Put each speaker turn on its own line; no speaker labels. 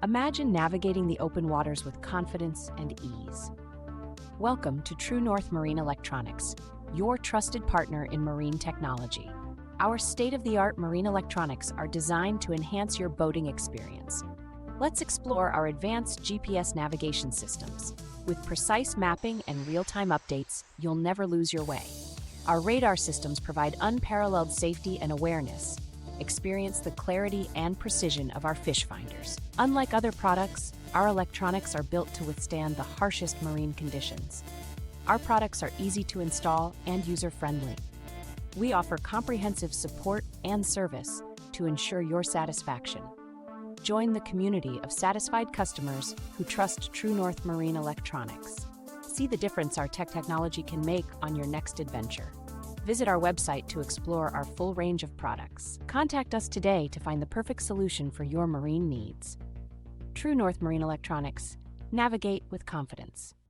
Imagine navigating the open waters with confidence and ease. Welcome to True North Marine Electronics, your trusted partner in marine technology. Our state-of-the-art marine electronics are designed to enhance your boating experience. Let's explore our advanced GPS navigation systems. With precise mapping and real-time updates, you'll never lose your way. Our radar systems provide unparalleled safety and awareness. Experience the clarity and precision of our fish finders. Unlike other products, our electronics are built to withstand the harshest marine conditions. Our products are easy to install and user-friendly. We offer comprehensive support and service to ensure your satisfaction. Join the community of satisfied customers who trust True North Marine Electronics. See the difference our technology can make on your next adventure. Visit our website to explore our full range of products. Contact us today to find the perfect solution for your marine needs. True North Marine Electronics. Navigate with confidence.